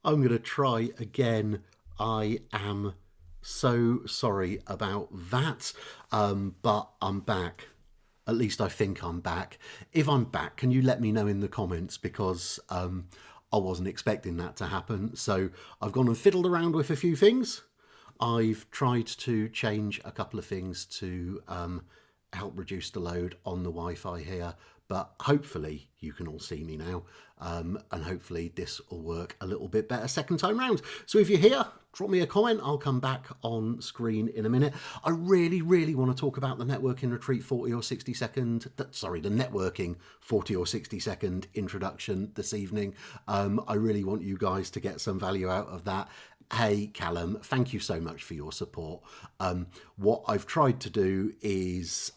I'm going to try again. I am so sorry about that, but I'm back. At least I think I'm back. If I'm back, can you let me know in the comments, because I wasn't expecting that to happen. So I've gone and fiddled around with a few things. I've tried to change a couple of things to help reduce the load on the Wi-Fi here, but hopefully you can all see me now, and hopefully this will work a little bit better second time round. So if you're here, drop me a comment. I'll come back on screen in a minute. I really want to talk about the networking retreat 40 or 60 second, sorry, the networking 40 or 60 second introduction this evening. I really want you guys to get some value out of that. Hey Callum, thank you so much for your support. What I've tried to do is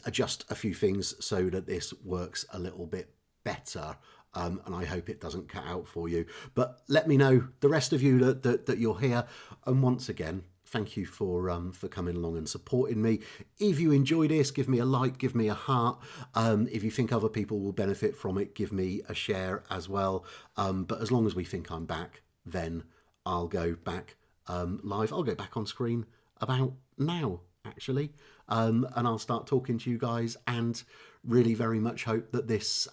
adjust a few things so that this works a little bit better. And I hope it doesn't cut out for you. But let me know, the rest of you, that you're here. And once again, thank you for coming along and supporting me. If you enjoy this, give me a like, give me a heart. If you think other people will benefit from it, give me a share as well. But as long as we think I'm back, then I'll go back live. I'll go back on screen about now, actually. And I'll start talking to you guys, and really very much hope that this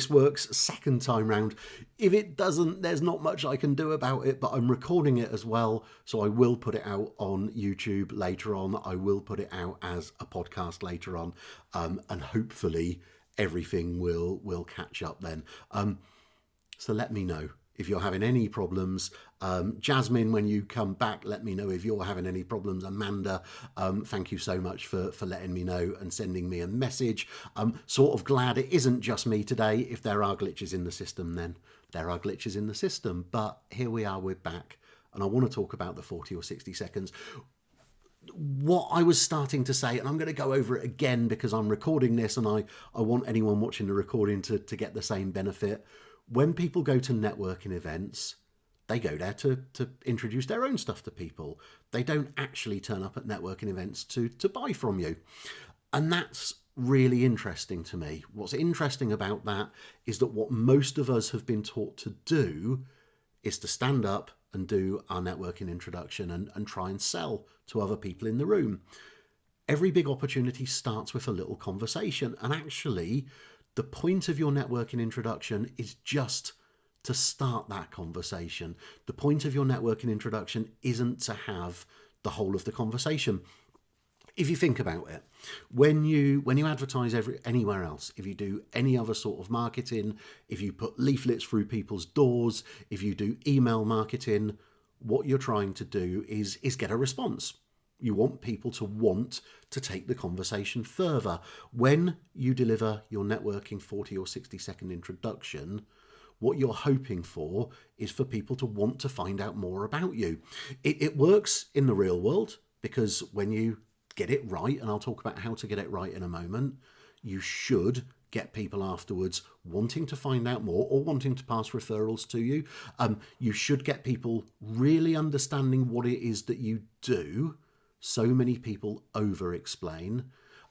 works second time round. If it doesn't, there's not much I can do about it, but I'm recording it as well, so I will put it out on YouTube later on. I will put it out as a podcast later on, and hopefully everything will catch up then. So let me know if you're having any problems. Jasmine, when you come back, let me know if you're having any problems. Amanda, thank you so much for letting me know and sending me a message. I'm sort of glad it isn't just me today. If there are glitches in the system, then there are glitches in the system. But here we are, we're back. And I want to talk about the 40 or 60 seconds. What I was starting to say, and I'm going to go over it again because I'm recording this and I want anyone watching the recording to get the same benefit. When people go to networking events, they go there to introduce their own stuff to people. They don't actually turn up at networking events to buy from you. And that's really interesting to me. What's interesting about that is that what most of us have been taught to do is to stand up and do our networking introduction and try and sell to other people in the room. Every big opportunity starts with a little conversation, and actually the point of your networking introduction is just to start that conversation. The point of your networking introduction isn't to have the whole of the conversation. If you think about it, when you advertise anywhere else, if you do any other sort of marketing, if you put leaflets through people's doors, if you do email marketing, what you're trying to do is get a response. You want people to want to take the conversation further. When you deliver your networking 40 or 60 second introduction, what you're hoping for is for people to want to find out more about you. It works in the real world, because when you get it right, and I'll talk about how to get it right in a moment, you should get people afterwards wanting to find out more or wanting to pass referrals to you. You should get people really understanding what it is that you do. So many people over-explain.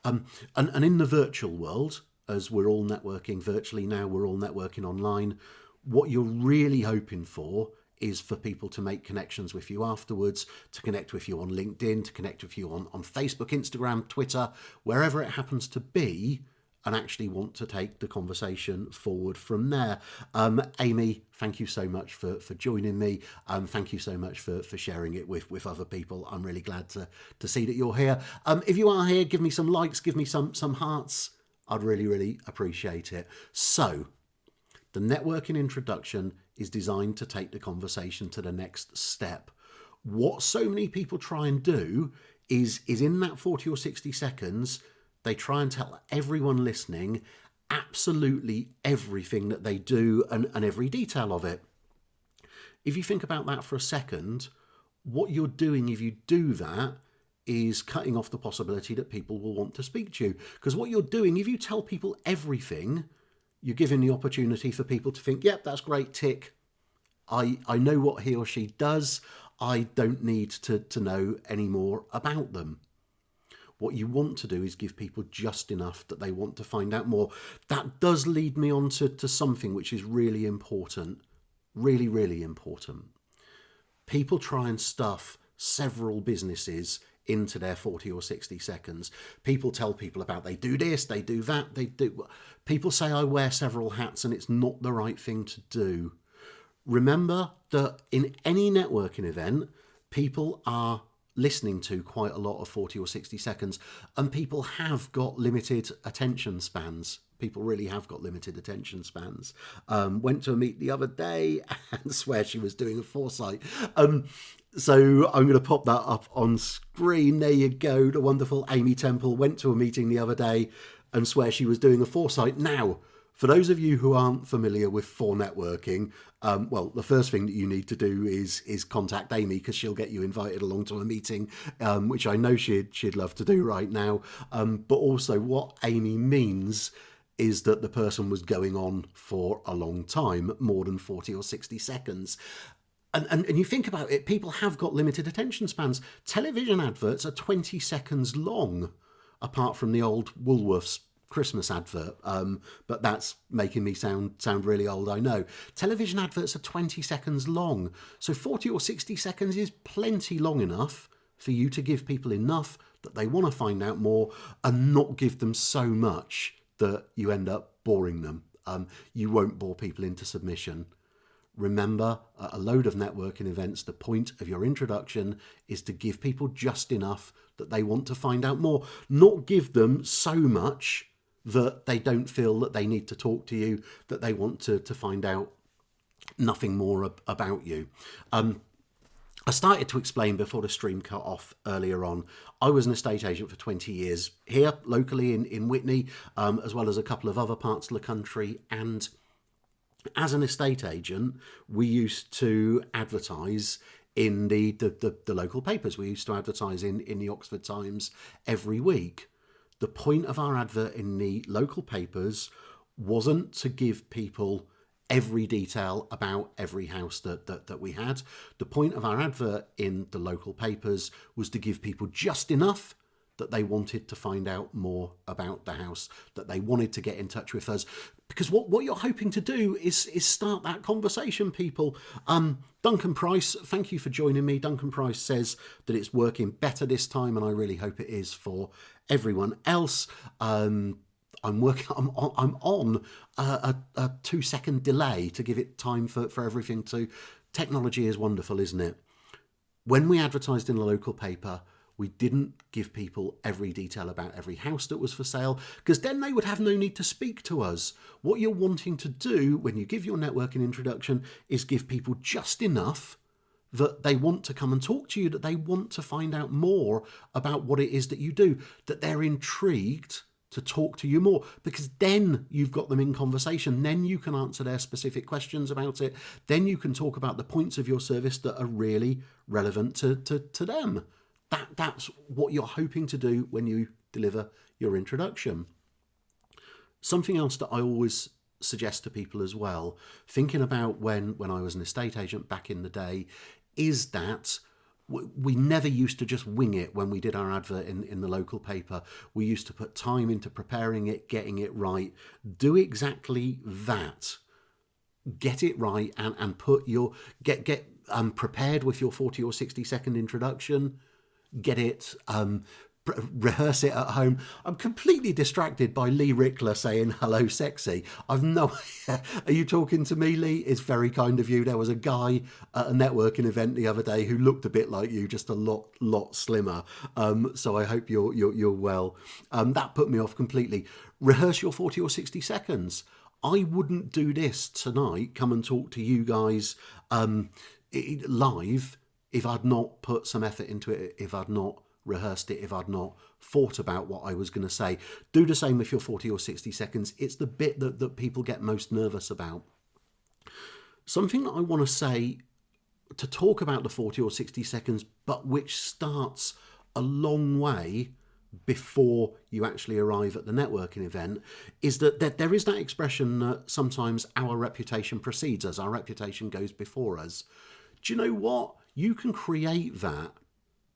And in the virtual world, as we're all networking virtually now, we're all networking online, what you're really hoping for is for people to make connections with you afterwards, to connect with you on LinkedIn, to connect with you on Facebook, Instagram, Twitter, wherever it happens to be, and actually want to take the conversation forward from there. Amy, thank you so much for joining me. Thank you so much for sharing it with other people. I'm really glad to see that you're here. If you are here, give me some likes, give me some hearts. I'd really appreciate it. So, the networking introduction is designed to take the conversation to the next step. What so many people try and do is in that 40 or 60 seconds, they try and tell everyone listening absolutely everything that they do and every detail of it. If you think about that for a second, what you're doing if you do that is cutting off the possibility that people will want to speak to you. Because what you're doing, if you tell people everything, you're giving the opportunity for people to think, yep, that's great, tick. I know what he or she does. I don't need to know any more about them. What you want to do is give people just enough that they want to find out more. That does lead me on to something which is really important. Really, really important. People try and stuff several businesses into their 40 or 60 seconds. People tell people about they do this, they do that, they do. People say I wear several hats and it's not the right thing to do. Remember that in any networking event, people are listening to quite a lot of 40 or 60 seconds, and people have got limited attention spans. People really have got limited attention spans. Went to a meet the other day and swear she was doing a foresight. So I'm going to pop that up on screen. There you go. The wonderful Amy Temple went to a meeting the other day and swear she was doing a foresight. Now, for those of you who aren't familiar with for networking, well, the first thing that you need to do is contact Amy, because she'll get you invited along to a meeting, which I know she'd love to do right now. But also what Amy means is that the person was going on for a long time, more than 40 or 60 seconds. And you think about it, people have got limited attention spans. Television adverts are 20 seconds long, apart from the old Woolworths Christmas advert, but that's making me sound really old, I know. Television adverts are 20 seconds long, so 40 or 60 seconds is plenty long enough for you to give people enough that they want to find out more, and not give them so much that you end up boring them. You won't bore people into submission. Remember, at a load of networking events, the point of your introduction is to give people just enough that they want to find out more, not give them so much that they don't feel that they need to talk to you, that they want to find out nothing more about you. I started to explain before the stream cut off earlier on. I was an estate agent for 20 years here locally in Witney, as well as a couple of other parts of the country. And as an estate agent, we used to advertise in the local papers. We used to advertise in the Oxford Times every week. The point of our advert in the local papers wasn't to give people every detail about every house that we had. The point of our advert in the local papers was to give people just enough that they wanted to find out more about the house, that they wanted to get in touch with us. Because what you're hoping to do is start that conversation, people. Duncan Price, thank you for joining me. Duncan Price says that it's working better this time, and I really hope it is for everyone else. I'm on a 2-second delay to give it time for everything to. Technology is wonderful, isn't it? When we advertised in the local paper, we didn't give people every detail about every house that was for sale, because then they would have no need to speak to us. What you're wanting to do when you give your networking introduction is give people just enough that they want to come and talk to you, that they want to find out more about what it is that you do, that they're intrigued to talk to you more, because then you've got them in conversation. Then you can answer their specific questions about it. Then you can talk about the points of your service that are really relevant to them. That's what you're hoping to do when you deliver your introduction. Something else that I always suggest to people as well, thinking about when I was an estate agent back in the day, is that we never used to just wing it when we did our advert in the local paper. We used to put time into preparing it, getting it right. Do exactly that. Get it right and put your get prepared with your 40 or 60 second introduction. Get it, rehearse it at home. I'm completely distracted by Lee Rickler saying hello sexy. I've no idea. Are you talking to me, Lee? It's very kind of you. There was a guy at a networking event the other day who looked a bit like you, just a lot slimmer. So I hope you're well. That put me off completely. Rehearse your 40 or 60 seconds. I wouldn't do this tonight, come and talk to you guys live, if I'd not put some effort into it, if I'd not rehearsed it, if I'd not thought about what I was going to say. Do the same with your 40 or 60 seconds. It's the bit that people get most nervous about. Something that I want to say to talk about the 40 or 60 seconds, but which starts a long way before you actually arrive at the networking event, is that there is that expression that sometimes our reputation precedes us, our reputation goes before us. Do you know what? You can create that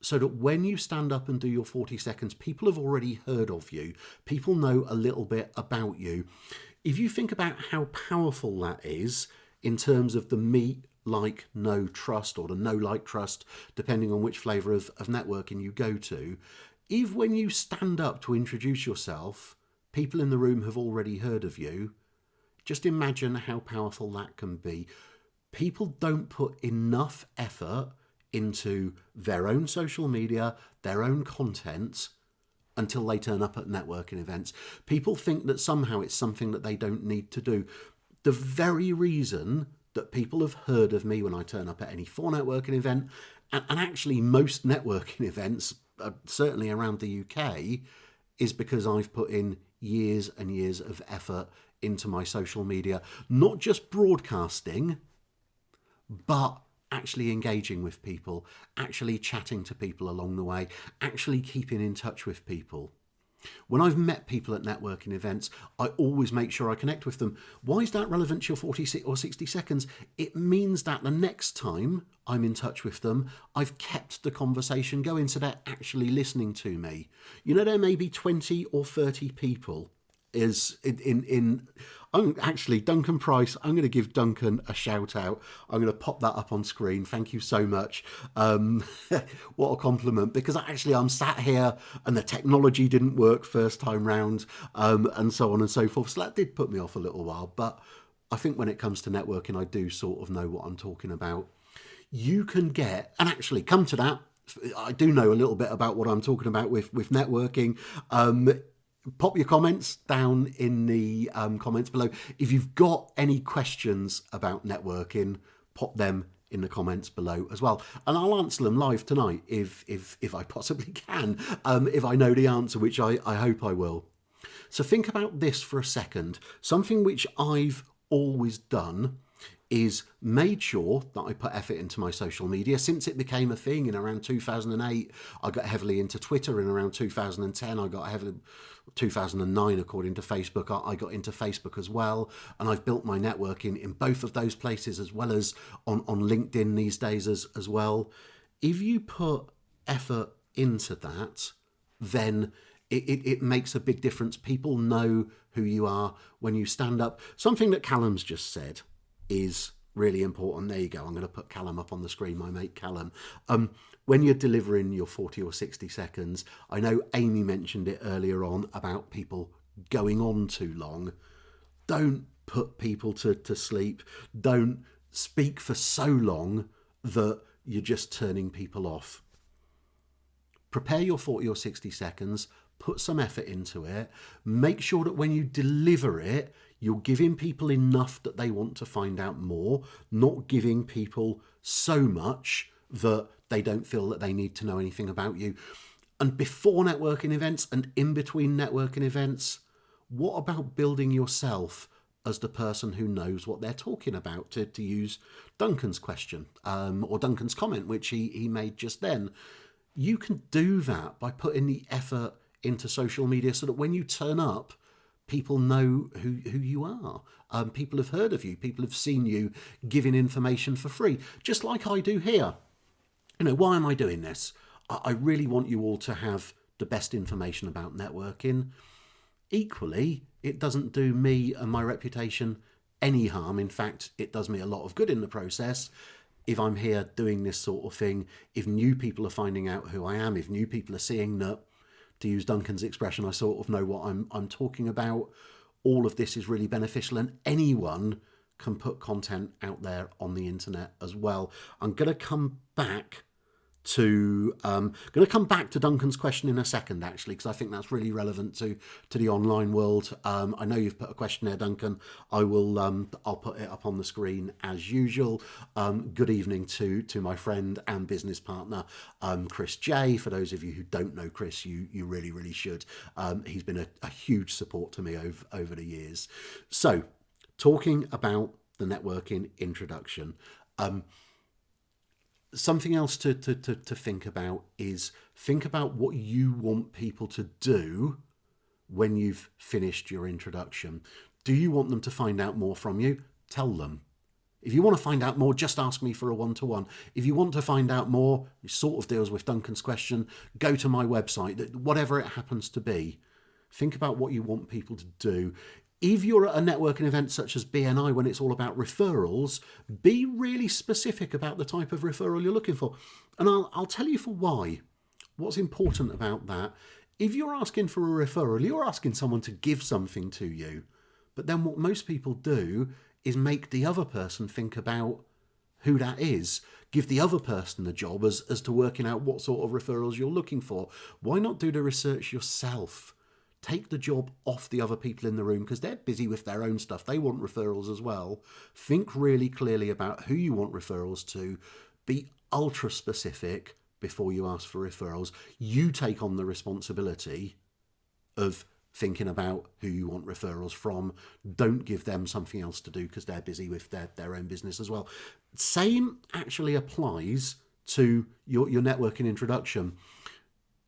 so that when you stand up and do your 40 seconds, people have already heard of you. People know a little bit about you. If you think about how powerful that is in terms of the meet, like, know, trust, or the know, like, trust, depending on which flavour of networking you go to, if when you stand up to introduce yourself, people in the room have already heard of you, just imagine how powerful that can be. People don't put enough effort into their own social media, their own content, until they turn up at networking events. People think that somehow it's something that they don't need to do. The very reason that people have heard of me when I turn up at any networking event, and actually most networking events, certainly around the UK, is because I've put in years and years of effort into my social media, not just broadcasting, but actually engaging with people, actually chatting to people along the way, actually keeping in touch with people. When I've met people at networking events, I always make sure I connect with them. Why is that relevant to your 40 or 60 seconds? It means that the next time I'm in touch with them, I've kept the conversation going, so they're actually listening to me. You know, there may be 20 or 30 people I'm actually Duncan Price. I'm going to give Duncan a shout out. I'm going to pop that up on screen. Thank you so much. What a compliment, because actually I'm sat here and the technology didn't work first time round, and so on and so forth. So that did put me off a little while, but I think when it comes to networking, I do sort of know what I'm talking about. You can get, and actually come to that, I do know a little bit about what I'm talking about with networking. Pop your comments down in the comments below. If you've got any questions about networking, pop them in the comments below as well, and I'll answer them live tonight if I possibly can, if I know the answer, which I hope I will. So think about this for a second. Something which I've always done is made sure that I put effort into my social media. Since it became a thing in around 2008, I got heavily into Twitter. In around 2010, I got heavily, 2009 according to Facebook, I got into Facebook as well, and I've built my networking in both of those places, as well as on LinkedIn these days as well. If you put effort into that, then it makes a big difference. People know who you are when you stand up. Something that Callum's just said is really important. There you go. I'm going to put Callum up on the screen, my mate Callum. When you're delivering your 40 or 60 seconds, I know Amy mentioned it earlier on about people going on too long. Don't put people to sleep. Don't speak for so long that you're just turning people off. Prepare your 40 or 60 seconds, put some effort into it. Make sure that when you deliver it, you're giving people enough that they want to find out more, not giving people so much that they don't feel that they need to know anything about you. And before networking events and in between networking events, what about building yourself as the person who knows what they're talking about, to use Duncan's question, or Duncan's comment, which he made just then. You can do that by putting the effort into social media, so that when you turn up, people know who you are. People have heard of you. People have seen you giving information for free, just like I do here. You know, why am I doing this? I really want you all to have the best information about networking. Equally, it doesn't do me and my reputation any harm. In fact, it does me a lot of good in the process. If I'm here doing this sort of thing, if new people are finding out who I am, if new people are seeing that, to use Duncan's expression, I sort of know what I'm talking about, all of this is really beneficial, and anyone can put content out there on the internet as well. I'm going to come back to Duncan's question in a second, actually, because I think that's really relevant to the online world. I know you've put a question there, Duncan. I'll put it up on the screen as usual. Good evening to my friend and business partner, Chris J. For those of you who don't know Chris, you really, really should. He's been a huge support to me over the years. So, talking about the networking introduction, something else to think about is think about what you want people to do when you've finished your introduction. Do you want them to find out more from you? Tell them. If you want to find out more, just ask me for a one-to-one. If you want to find out more, it sort of deals with Duncan's question, go to my website, whatever it happens to be. Think about what you want people to do. If you're at a networking event such as BNI, when it's all about referrals, be really specific about the type of referral you're looking for. And I'll tell you for why. What's important about that? If you're asking for a referral, you're asking someone to give something to you. But then what most people do is make the other person think about who that is. Give the other person the job as to working out what sort of referrals you're looking for. Why not do the research yourself? Take the job off the other people in the room because they're busy with their own stuff. They want referrals as well. Think really clearly about who you want referrals to. Be ultra specific before you ask for referrals. You take on the responsibility of thinking about who you want referrals from. Don't give them something else to do because they're busy with their own business as well. Same actually applies to your networking introduction.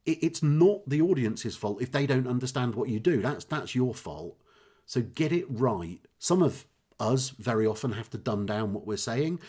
It's not the audience's fault if they don't understand what you do. That's your fault. So get it right. Some of us very often have to dumb down what we're saying.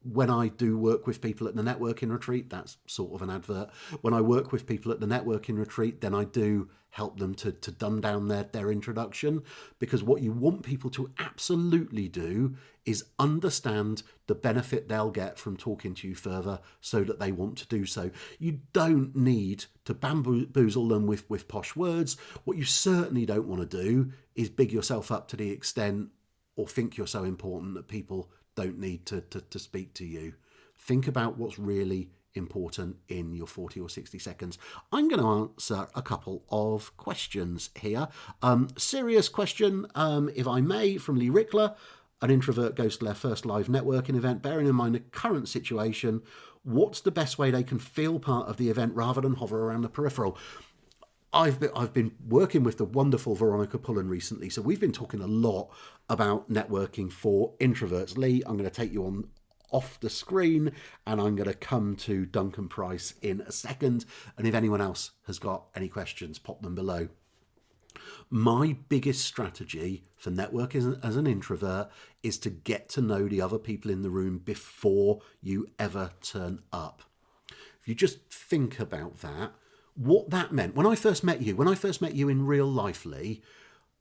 When I do work with people at the networking retreat, that's sort of an advert. When I work with people at the networking retreat, then I do help them to dumb down their introduction, because what you want people to absolutely do is understand the benefit they'll get from talking to you further so that they want to do so. You don't need to bamboozle them with posh words. What you certainly don't want to do is big yourself up to the extent or think you're so important that people don't need to speak to you. Think about what's really important in your 40 or 60 seconds. I'm going to answer a couple of questions here. Serious question, if I may, from Lee Rickler. An introvert goes to their first live networking event. Bearing in mind the current situation, what's the best way they can feel part of the event rather than hover around the peripheral? I've been working with the wonderful Veronica Pullen recently, so we've been talking a lot about networking for introverts. Lee, I'm going to take you on off the screen and I'm going to come to Duncan Price in a second. And if anyone else has got any questions, pop them below. My biggest strategy for networking as an introvert is to get to know the other people in the room before you ever turn up. If you just think about that, what that meant, when I first met you in real life, Lee,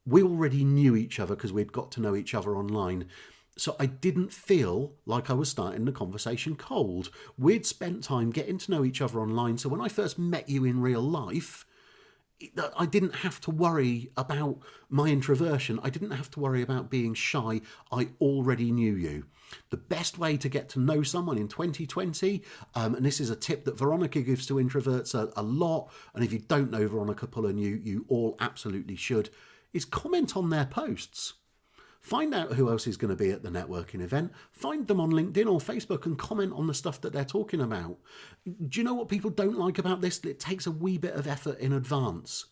we already knew each other because we'd got to know each other online. So I didn't feel like I was starting the conversation cold. We'd spent time getting to know each other online. So when I first met you in real life, I didn't have to worry about my introversion. I didn't have to worry about being shy. I already knew you. The best way to get to know someone in 2020, and this is a tip that Veronica gives to introverts a lot, and if you don't know Veronica Pullen, you all absolutely should, is comment on their posts. Find out who else is going to be at the networking event. Find them on LinkedIn or Facebook and comment on the stuff that they're talking about. Do you know what people don't like about this? It takes a wee bit of effort in advance.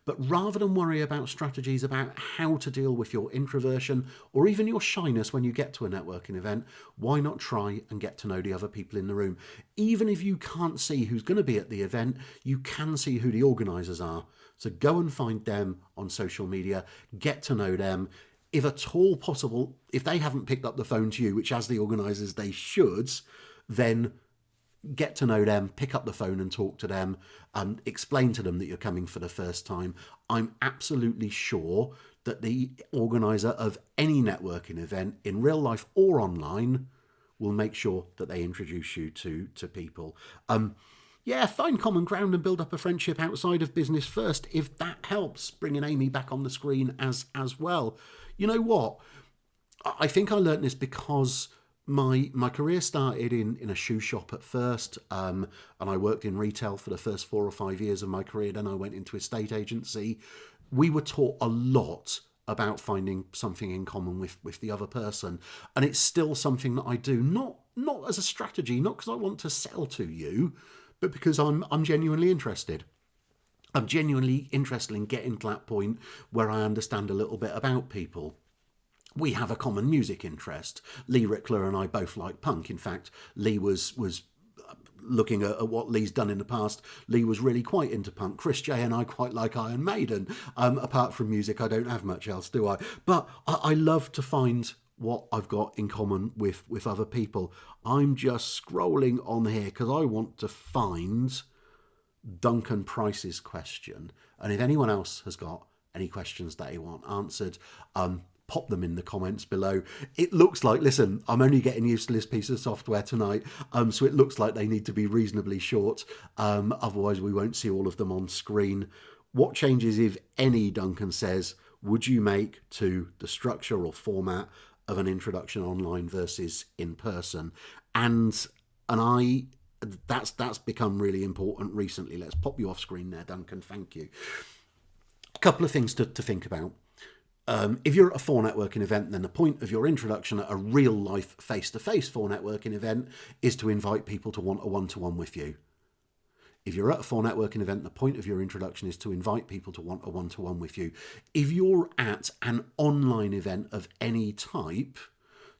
But rather than worry about strategies about how to deal with your introversion or even your shyness when you get to a networking event, why not try and get to know the other people in the room? Even if you can't see who's going to be at the event, you can see who the organisers are. So go and find them on social media, get to know them. If at all possible, if they haven't picked up the phone to you, which as the organisers they should, then get to know them, pick up the phone and talk to them, and explain to them that you're coming for the first time. I'm absolutely sure that the organiser of any networking event, in real life or online, will make sure that they introduce you to people. Find common ground and build up a friendship outside of business first, if that helps, bringing Amy back on the screen as well. You know what? I think I learnt this because my career started in a shoe shop at first, and I worked in retail for the first 4 or 5 years of my career. Then I went into estate agency. We were taught a lot about finding something in common with the other person, and it's still something that I do, not as a strategy, not because I want to sell to you, but because I'm genuinely interested. I'm genuinely interested in getting to that point where I understand a little bit about people. We have a common music interest. Lee Rickler and I both like punk. In fact, Lee was looking at what Lee's done in the past. Lee was really quite into punk. Chris J and I quite like Iron Maiden. Apart from music, I don't have much else, do I? But I love to find what I've got in common with other people. I'm just scrolling on here because I want to find Duncan Price's question. And if anyone else has got any questions that they want answered, pop them in the comments below. It looks like, listen, I'm only getting used to this piece of software tonight, so it looks like they need to be reasonably short. Otherwise, we won't see all of them on screen. What changes, if any, Duncan says, would you make to the structure or format of an introduction online versus in person? And that's become really important recently. Let's pop you off screen there, Duncan. Thank you. A couple of things to think about. If you're at a for networking event, then the point of your introduction at a real life face-to-face for networking event is to invite people to want a one-to-one with you. If you're at a for networking event, the point of your introduction is to invite people to want a one-to-one with you. If you're at an online event of any type,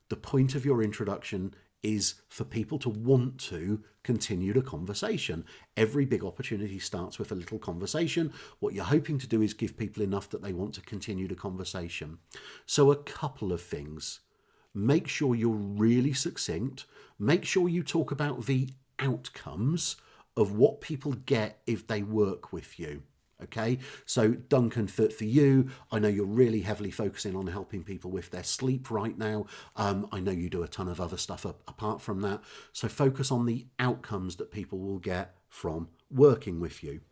the point of your introduction is for people to want to continue the conversation. Every big opportunity starts with a little conversation. What you're hoping to do is give people enough that they want to continue the conversation. So a couple of things. Make sure you're really succinct. Make sure you talk about the outcomes of what people get if they work with you. Okay, so Duncan, for you, I know you're really heavily focusing on helping people with their sleep right now. I know you do a ton of other stuff apart from that. So focus on the outcomes that people will get from working with you.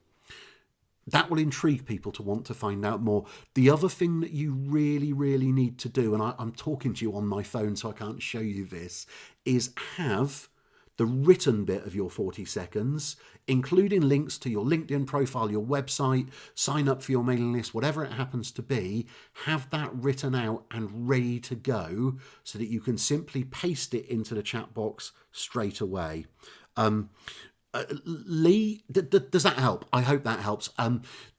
That will intrigue people to want to find out more. The other thing that you really, really need to do, and I'm talking to you on my phone so I can't show you this, is have the written bit of your 40 seconds, including links to your LinkedIn profile, your website, sign up for your mailing list, whatever it happens to be, have that written out and ready to go so that you can simply paste it into the chat box straight away. Lee, does that help? I hope that helps.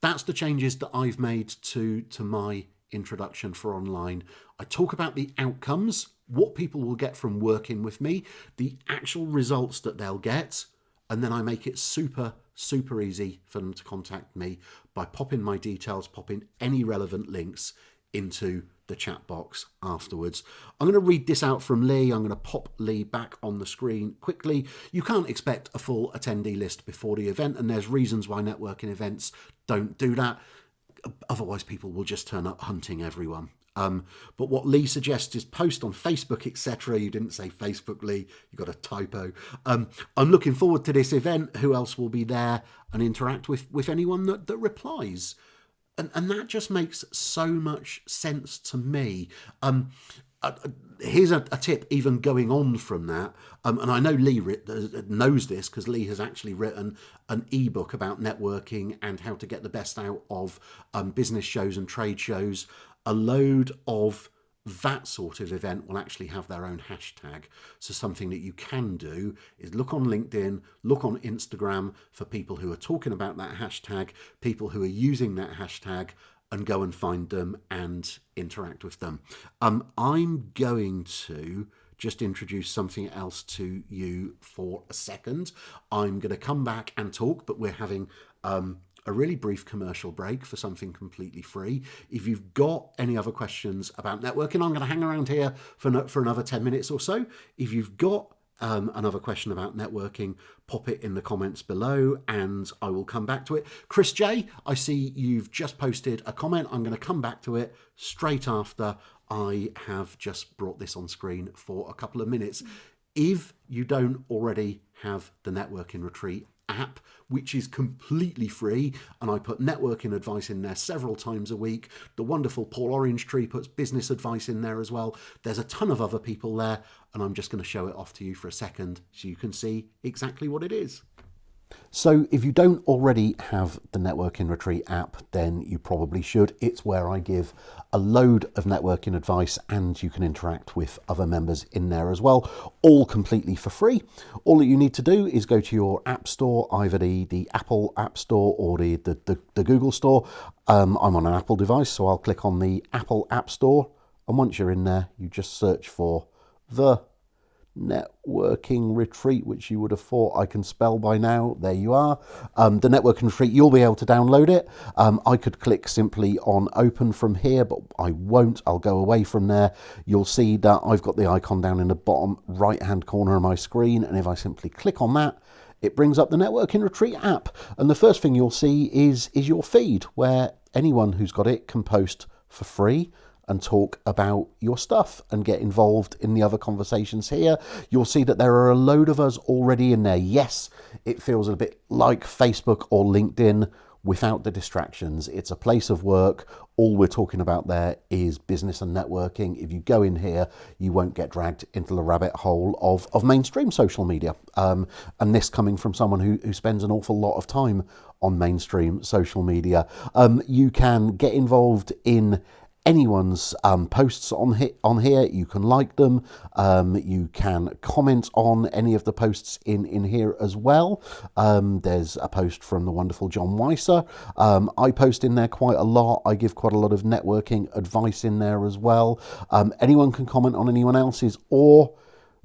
That's the changes that I've made to my introduction for online. I talk about the outcomes, what people will get from working with me, the actual results that they'll get, and then I make it super, super easy for them to contact me by popping my details, popping any relevant links into the chat box afterwards. I'm going to read this out from Lee. I'm going to pop Lee back on the screen quickly. You can't expect a full attendee list before the event, and there's reasons why networking events don't do that. Otherwise, people will just turn up hunting everyone. But what Lee suggests is post on Facebook, etc. You didn't say Facebook, Lee. You got a typo. I'm looking forward to this event. Who else will be there and interact with anyone that replies? And that just makes so much sense to me. Here's a tip even going on from that. And I know Lee knows this because Lee has actually written an ebook about networking and how to get the best out of business shows and trade shows. A load of that sort of event will actually have their own hashtag. So something that you can do is look on LinkedIn, look on Instagram for people who are talking about that hashtag, people who are using that hashtag, and go and find them and interact with them. I'm going to just introduce something else to you for a second. I'm going to come back and talk, but we're having a really brief commercial break for something completely free. If you've got any other questions about networking, I'm going to hang around here for another 10 minutes or so. If you've got another question about networking, pop it in the comments below and I will come back to it. Chris J, I see you've just posted a comment. I'm going to come back to it straight after I have just brought this on screen for a couple of minutes. If you don't already have the Networking Retreat app, which is completely free, and I put networking advice in there several times a week. The wonderful Paul Orangetree puts business advice in there as well. There's a ton of other people there, and I'm just going to show it off to you for a second so you can see exactly what it is. So if you don't already have the Networking Retreat app, then you probably should. It's where I give a load of networking advice and you can interact with other members in there as well, all completely for free. All that you need to do is go to your app store, either the Apple App Store or the Google Store. I'm on an Apple device, so I'll click on the Apple App Store. And once you're in there, you just search for the networking retreat, which you would have thought I can spell by now. There you are. The networking retreat, you'll be able to download it. I could click simply on open from here, but I won't. I'll go away from there. You'll see that I've got the icon down in the bottom right hand corner of my screen, and if I simply click on that, it brings up the networking retreat app, and the first thing you'll see is your feed, where anyone who's got it can post for free and talk about your stuff and get involved in the other conversations here. You'll see that there are a load of us already in there. Yes, it feels a bit like Facebook or LinkedIn without the distractions. It's a place of work. All we're talking about there is business and networking. If you go in here, you won't get dragged into the rabbit hole of mainstream social media. And this coming from someone who spends an awful lot of time on mainstream social media. You can get involved in anyone's posts on here. You can like them. You can comment on any of the posts in here as well. There's a post from the wonderful John Weiser. I post in there quite a lot. I give quite a lot of networking advice in there as well. Anyone can comment on anyone else's, or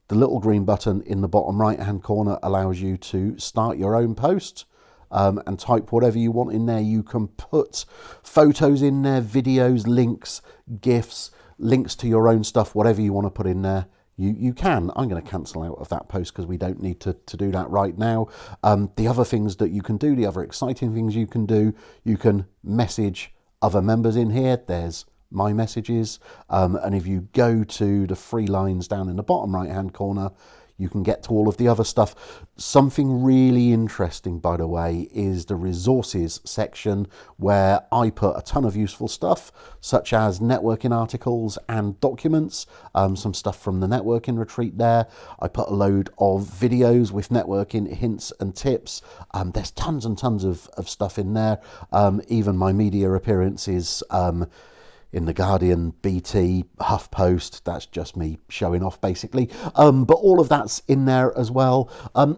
the little green button in the bottom right hand corner allows you to start your own post. And type whatever you want in there. You can put photos in there, videos, links, GIFs, links to your own stuff, whatever you want to put in there. You can. I'm going to cancel out of that post because we don't need to do that right now. The other things that you can do, the other exciting things you can do, you can message other members in here. There's my messages. And if you go to the 3 lines down in the bottom right hand corner, you can get to all of the other stuff. Something really interesting, by the way, is the resources section, where I put a ton of useful stuff, such as networking articles and documents, some stuff from the networking retreat there. I put a load of videos with networking hints and tips. There's tons and tons of stuff in there. Even my media appearances, in The Guardian, BT, HuffPost. That's just me showing off, basically. But all of that's in there as well.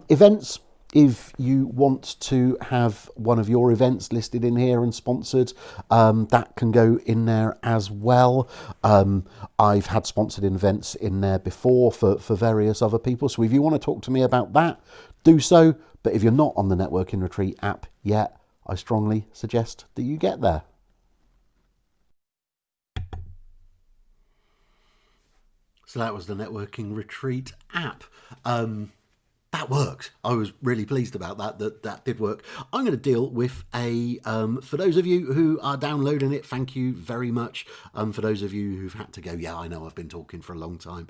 Events, if you want to have one of your events listed in here and sponsored, that can go in there as well. I've had sponsored events in there before for various other people. So if you want to talk to me about that, do so. But if you're not on the Networking Retreat app yet, I strongly suggest that you get there. So that was the Networking Retreat app. That worked. I was really pleased about that did work. I'm going to deal with for those of you who are downloading it, thank you very much. For those of you who've had to go, yeah, I know I've been talking for a long time.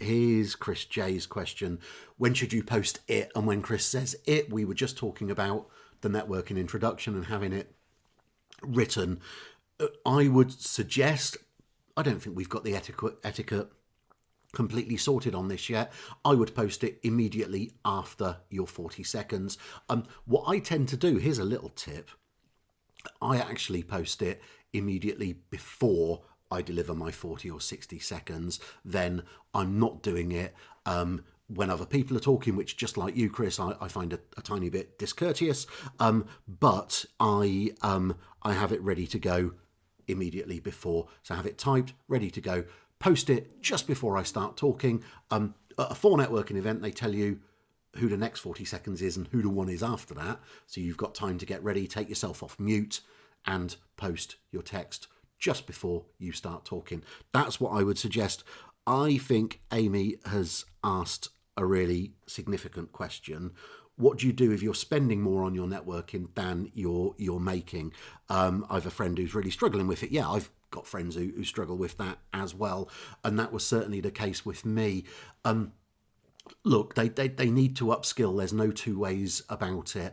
Here's Chris J's question. When should you post it? And when Chris says it, we were just talking about the networking introduction and having it written. I would suggest, I don't think we've got the etiquette completely sorted on this yet. I would post it immediately after your 40 seconds. What I tend to do, here's a little tip. I actually post it immediately before I deliver my 40 or 60 seconds. Then I'm not doing it when other people are talking, which, just like you, Chris, I find a tiny bit discourteous. But I have it ready to go immediately before. So I have it typed, ready to go, post it just before I start talking. At a 4 networking event, they tell you who the next 40 seconds is and who the one is after that. So you've got time to get ready, take yourself off mute and post your text just before you start talking. That's what I would suggest. I think Amy has asked a really significant question. What do you do if you're spending more on your networking than you're making? I have a friend who's really struggling with it. Yeah, I've got friends who struggle with that as well. And that was certainly the case with me. Look, they need to upskill. There's no two ways about it.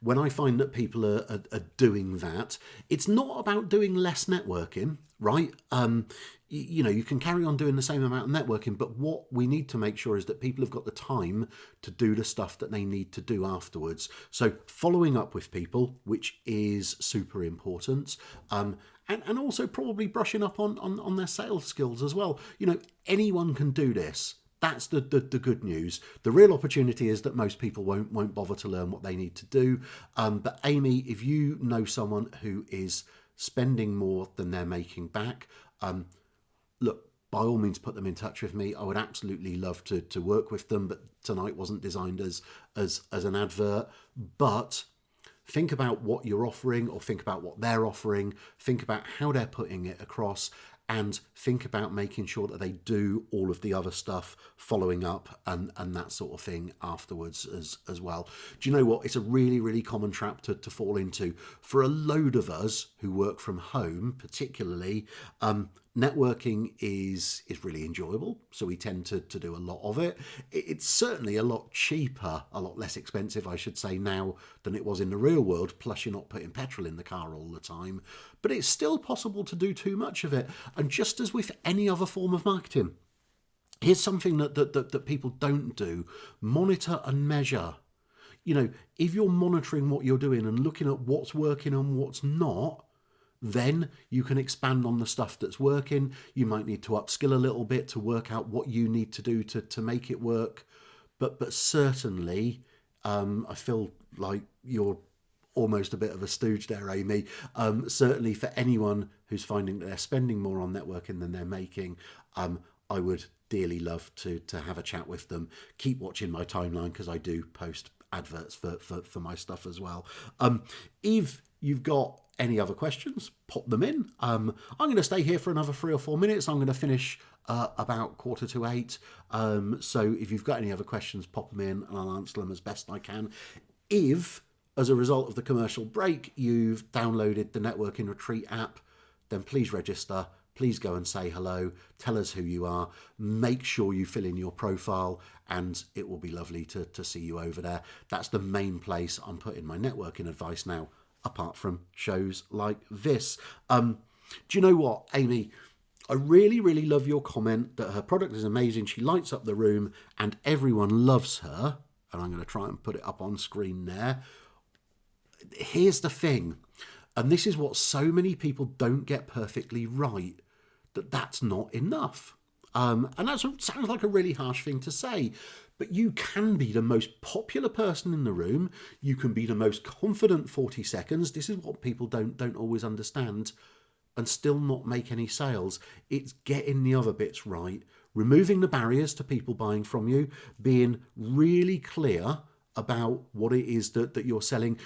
When I find that people are doing that, it's not about doing less networking, right? You can carry on doing the same amount of networking, but what we need to make sure is that people have got the time to do the stuff that they need to do afterwards. So following up with people, which is super important, and also probably brushing up on their sales skills as well. Anyone can do this. That's the good news. The real opportunity is that most people won't bother to learn what they need to do. But Amy, if you know someone who is spending more than they're making back, look, by all means put them in touch with me. I would absolutely love to work with them, but tonight wasn't designed as an advert. But think about what you're offering, or think about what they're offering, think about how they're putting it across, and think about making sure that they do all of the other stuff, following up and that sort of thing afterwards as well. Do you know what? It's a really, really common trap to fall into. For a load of us who work from home, particularly, networking is really enjoyable, so we tend to do a lot of it. It's certainly a lot cheaper, a lot less expensive, I should say, now than it was in the real world, plus you're not putting petrol in the car all the time. But it's still possible to do too much of it. And just as with any other form of marketing, here's something that people don't do. Monitor and measure. You know, if you're monitoring what you're doing and looking at what's working and what's not, then you can expand on the stuff that's working. You might need to upskill a little bit to work out what you need to do to make it work. But certainly, I feel like you're almost a bit of a stooge there, Amy. Certainly for anyone who's finding that they're spending more on networking than they're making, I would dearly love to have a chat with them. Keep watching my timeline, because I do post adverts for my stuff as well. If you've got any other questions, pop them in. I'm going to stay here for another 3 or 4 minutes. I'm going to finish about 7:45. So if you've got any other questions, pop them in and I'll answer them as best I can. If, as a result of the commercial break, you've downloaded the Networking Retreat app, then please register. Please go and say hello. Tell us who you are. Make sure you fill in your profile, and it will be lovely to see you over there. That's the main place I'm putting my networking advice now, apart from shows like this. Do you know what, Amy? I really, really love your comment that her product is amazing. She lights up the room and everyone loves her. And I'm going to try and put it up on screen there. Here's the thing, and this is what so many people don't get perfectly right, that's not enough. And that sounds like a really harsh thing to say, but you can be the most popular person in the room. You can be the most confident 40 seconds. This is what people don't always understand, and still not make any sales. It's getting the other bits right, removing the barriers to people buying from you, being really clear about what it is that you're selling,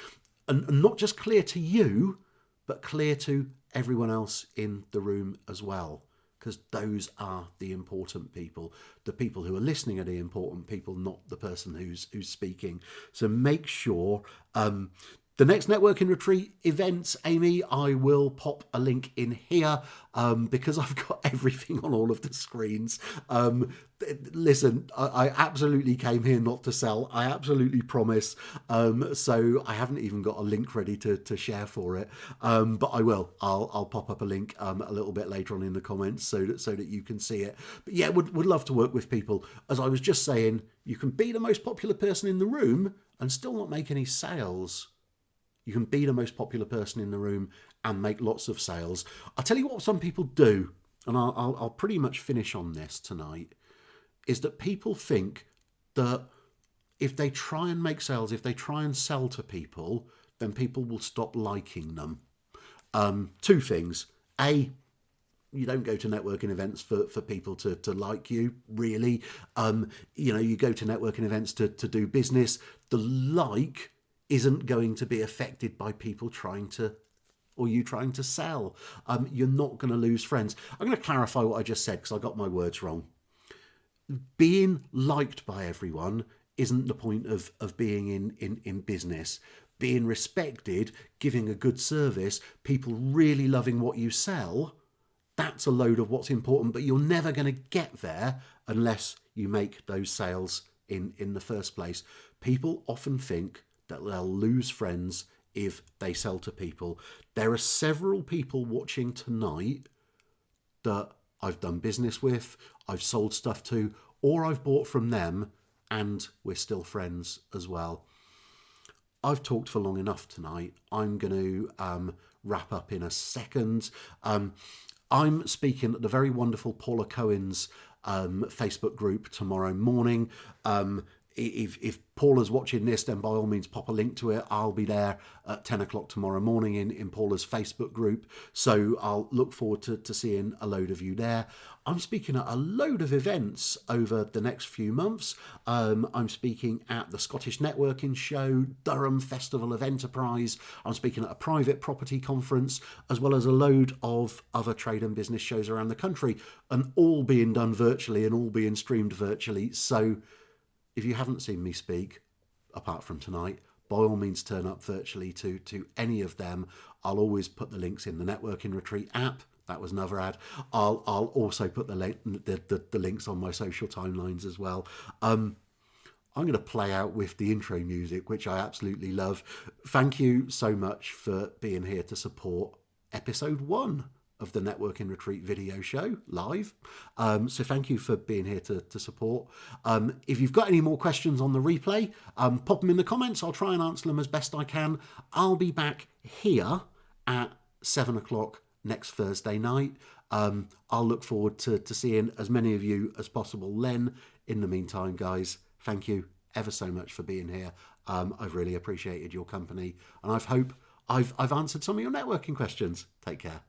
and not just clear to you, but clear to everyone else in the room as well. Because those are the important people. The people who are listening are the important people, not the person who's speaking. So make sure the next networking retreat events, Amy, I will pop a link in here because I've got everything on all of the screens. Listen, I absolutely came here not to sell. I absolutely promise. So I haven't even got a link ready to share for it. But I will. I'll pop up a link a little bit later on in the comments so that you can see it. But yeah, would love to work with people. As I was just saying, you can be the most popular person in the room and still not make any sales. You can be the most popular person in the room and make lots of sales. I'll tell you what some people do, and I'll pretty much finish on this tonight, is that people think that if they try and make sales, if they try and sell to people, then people will stop liking them. 2 things. A, you don't go to networking events for people to like you, really. You go to networking events to do business. The like isn't going to be affected by people trying to sell. You're not going to lose friends. I'm going to clarify what I just said because I got my words wrong. Being liked by everyone isn't the point of being in business. Being respected, giving a good service, people really loving what you sell, that's a load of what's important, but you're never going to get there unless you make those sales in the first place. People often think that they'll lose friends if they sell to people. There are several people watching tonight that I've done business with, I've sold stuff to, or I've bought from them, and we're still friends as well. I've talked for long enough tonight. I'm going to wrap up in a second. I'm speaking at the very wonderful Paula Cohen's Facebook group tomorrow morning. if Paula's watching this, then by all means pop a link to it. I'll be there at 10 o'clock tomorrow morning in Paula's Facebook group. So I'll look forward to seeing a load of you there. I'm speaking at a load of events over the next few months. I'm speaking at the Scottish Networking Show, Durham Festival of Enterprise. I'm speaking at a private property conference, as well as a load of other trade and business shows around the country, and all being done virtually and all being streamed virtually. So if you haven't seen me speak, apart from tonight, by all means turn up virtually to any of them. I'll always put the links in the Networking Retreat app. That was another ad. I'll also put the links on my social timelines as well. I'm going to play out with the intro music, which I absolutely love. Thank you so much for being here to support episode 1 of the Networking Retreat video show live. So thank you for being here to support. If you've got any more questions on the replay, pop them in the comments. I'll try and answer them as best I can. I'll be back here at 7 o'clock next Thursday night. I'll look forward to seeing as many of you as possible then. In the meantime, guys, thank you ever so much for being here. I've really appreciated your company, and I hope I've answered some of your networking questions. Take care.